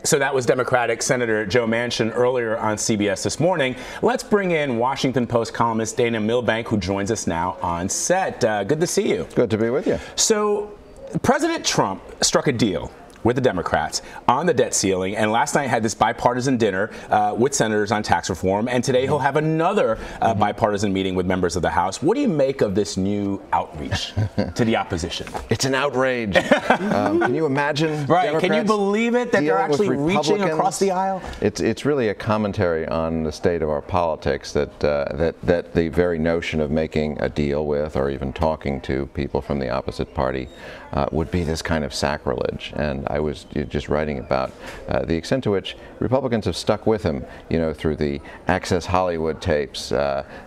So that was Democratic Senator Joe Manchin earlier on CBS This Morning. Let's bring in Washington Post columnist Dana Milbank, who joins us now on set. Good to see you. Good to be with you. So President Trump struck a deal with the Democrats on the debt ceiling, and last night had this bipartisan dinner with senators on tax reform, and today he'll have another bipartisan meeting with members of the House. What do you make of this new outreach to the opposition? It's an outrage. Can you imagine? Right? Democrats can you believe it that they're actually reaching across the aisle? It's really a commentary on the state of our politics that that the very notion of making a deal with or even talking to people from the opposite party would be this kind of sacrilege. And I was just writing about the extent to which Republicans have stuck with him, you know, through the Access Hollywood tapes,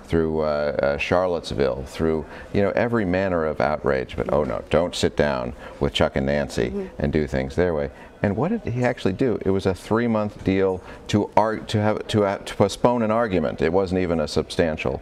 through Charlottesville, through, you know, every manner of outrage. But oh no, don't sit down with Chuck and Nancy and do things their way. And what did he actually do? It was a 3-month deal to postpone an argument. It wasn't even a substantial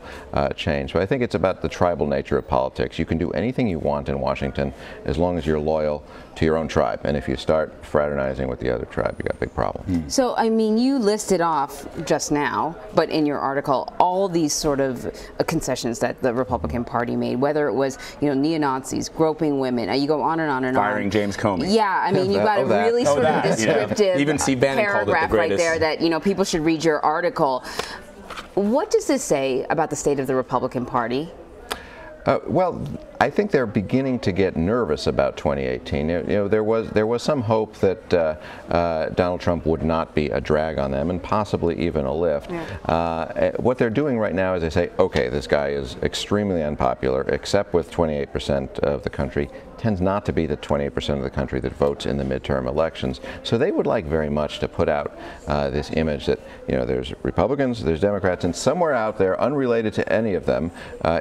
change. But I think it's about the tribal nature of politics. You can do anything you want in Washington as long as you're loyal to your own tribe. And if you start fraternizing with the other tribe, you got a big problem. So, I mean, you listed off just now, but in your article, all these sort of concessions that the Republican Party made, whether it was, you know, neo-Nazis, groping women, you go on and on and on. Firing James Comey. Yeah, I mean, you've got a really sort of descriptive Even Steve Bannon paragraph right there that, you know, people should read your article. What does this say about the state of the Republican Party? Well, I think they're beginning to get nervous about 2018. You know, there was some hope that Donald Trump would not be a drag on them and possibly even a lift. Yeah. What they're doing right now is they say, okay, this guy is extremely unpopular, except with 28% of the country. Tends not to be the 28% of the country that votes in the midterm elections. So they would like very much to put out this image that, you know, there's Republicans, there's Democrats, and somewhere out there, unrelated to any of them,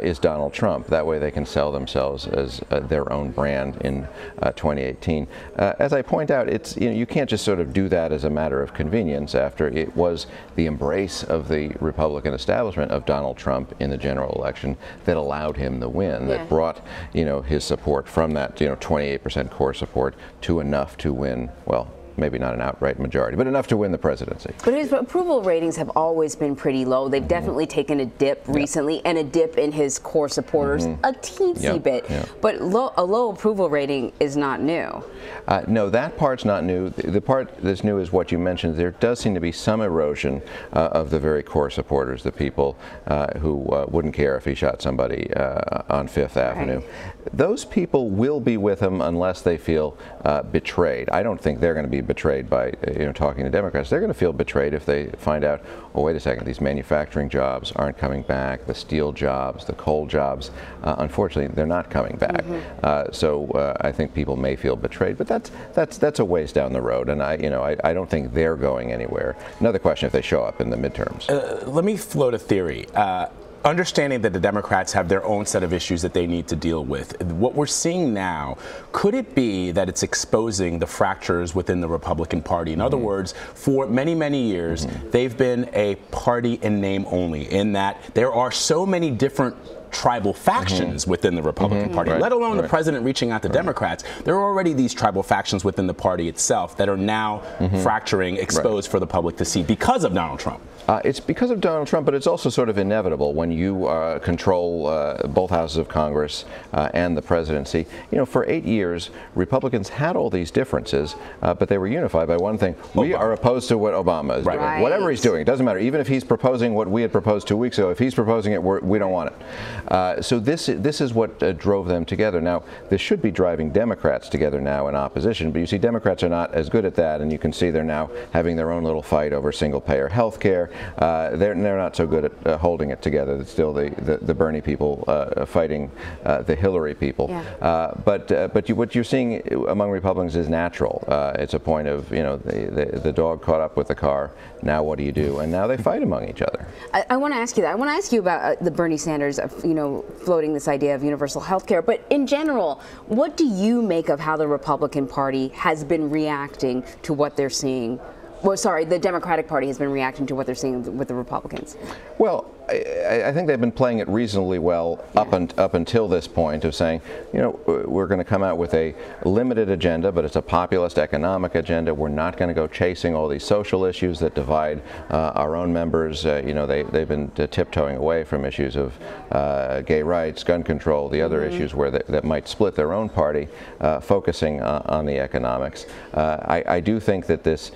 is Donald Trump. That way they can sell themselves as their own brand in 2018. As I point out, it's, you know, you can't just sort of do that as a matter of convenience after it was the embrace of the Republican establishment of Donald Trump in the general election that allowed him the win, that brought, you know, his support from that, you know, 28% core support to enough to win, well, maybe not an outright majority, but enough to win the presidency. But his approval ratings have always been pretty low. They've definitely taken a dip recently, and a dip in his core supporters, a teensy bit. But a low approval rating is not new. No, that part's not new. The part that's new is what you mentioned. There does seem to be some erosion of the very core supporters, the people who wouldn't care if he shot somebody on Fifth Avenue. Those people will be with him unless they feel betrayed. I don't think they're going to be betrayed by, you know, talking to Democrats. They're going to feel betrayed if they find out, oh, wait a second, these manufacturing jobs aren't coming back, the steel jobs, the coal jobs, unfortunately, they're not coming back. So I think people may feel betrayed, but that's a ways down the road, and I don't think they're going anywhere. Another question if they show up in the midterms. Let me float a theory. Understanding that the Democrats have their own set of issues that they need to deal with, what we're seeing now, could it be that it's exposing the fractures within the Republican Party? In other words, for many, many years, they've been a party in name only, in that there are so many different tribal factions within the Republican Party, let alone the president reaching out to Democrats. There are already these tribal factions within the party itself that are now fracturing, exposed for the public to see because of Donald Trump. It's because of Donald Trump, but it's also sort of inevitable when you control both houses of Congress and the presidency. You know, for 8 years, Republicans had all these differences, but they were unified by one thing. We are opposed to what Obama is doing. Whatever he's doing, it doesn't matter. Even if he's proposing what we had proposed 2 weeks ago, if he's proposing it, we don't want it. So this is what drove them together. Now, this should be driving Democrats together now in opposition, but you see Democrats are not as good at that, and you can see they're now having their own little fight over single-payer health care. They're not so good at holding it together. It's still the Bernie people fighting the Hillary people. But what you're seeing among Republicans is natural. It's a point of, you know, the dog caught up with the car. Now what do you do? And now they fight among each other. I want to ask you that. I want to ask you about the Bernie Sanders, you know, floating this idea of universal health care. But in general, what do you make of how the Republican Party has been reacting to what they're seeing? Well, sorry, the Democratic Party has been reacting to what they're seeing with the Republicans. Well, I think they've been playing it reasonably well up until this point of saying, you know, we're going to come out with a limited agenda, but it's a populist economic agenda. We're not going to go chasing all these social issues that divide our own members. You know, they've been tiptoeing away from issues of gay rights, gun control, the other issues where that might split their own party, focusing on the economics. I do think that this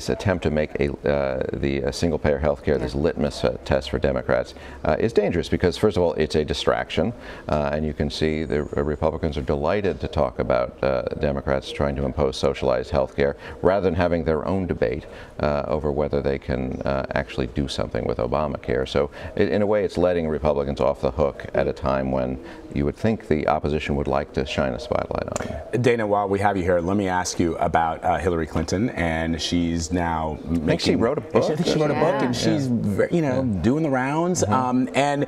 attempt to make the single-payer health care, this litmus test for Democrats, is dangerous because, first of all, it's a distraction, and you can see the Republicans are delighted to talk about Democrats trying to impose socialized health care rather than having their own debate over whether they can actually do something with Obamacare. So in a way, it's letting Republicans off the hook at a time when you would think the opposition would like to shine a spotlight on them. Dana, while we have you here, let me ask you about Hillary Clinton, and she's now making. I think she wrote a book. I think she wrote a book, and she's doing the rounds. And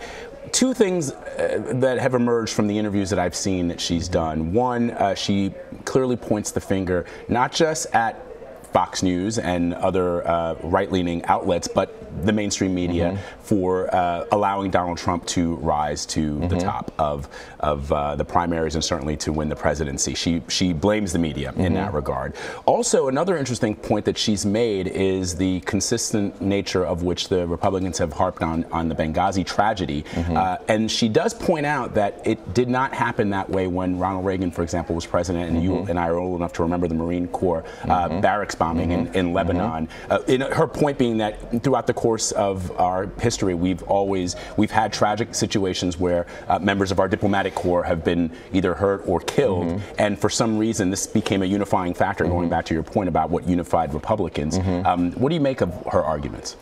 two things that have emerged from the interviews that I've seen that she's done. One, she clearly points the finger not just at Fox News and other right-leaning outlets, but the mainstream media for allowing Donald Trump to rise to the top of the primaries and certainly to win the presidency. She blames the media in that regard. Also, another interesting point that she's made is the consistent nature of which the Republicans have harped on the Benghazi tragedy. And she does point out that it did not happen that way when Ronald Reagan, for example, was president, and you and I are old enough to remember the Marine Corps barracks bombing in Lebanon. Her point being that throughout the course of our history, we've had tragic situations where members of our diplomatic corps have been either hurt or killed, and for some reason this became a unifying factor. Going back to your point about what unified Republicans, what do you make of her arguments?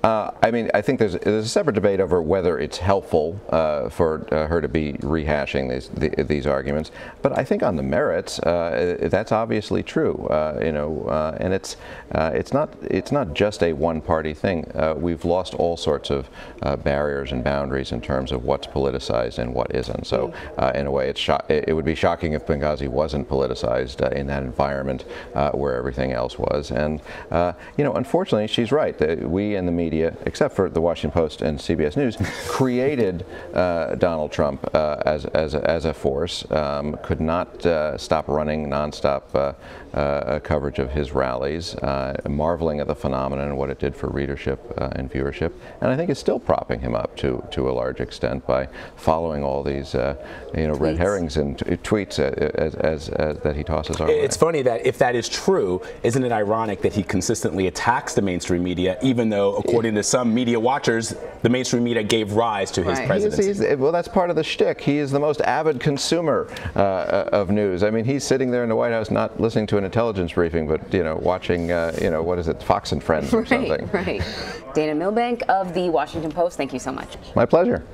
I mean, I think there's a separate debate over whether it's helpful for her to be rehashing these arguments. But I think on the merits, that's obviously true. You know, and it's not just a one-party thing. We've lost all sorts of barriers and boundaries in terms of what's politicized and what isn't. So, in a way, it would be shocking if Benghazi wasn't politicized in that environment where everything else was. And you know, unfortunately, she's right. We and the media, except for the Washington Post and CBS News, created Donald Trump as a force, could not stop running nonstop coverage of his rallies, marveling at the phenomenon and what it did for readership and viewership, and I think it's still propping him up to a large extent by following all these red herrings and tweets as that he tosses our way. It's funny that if that is true, isn't it ironic that he consistently attacks the mainstream media, even though, according to some media watchers, the mainstream media gave rise to his presidency? Well, that's part of the shtick. He is the most avid consumer of news. I mean, he's sitting there in the White House not listening to an intelligence briefing, but watching what is it, Fox and Friends or something. Right. Dana Milbank of the Washington Post, thank you so much. My pleasure.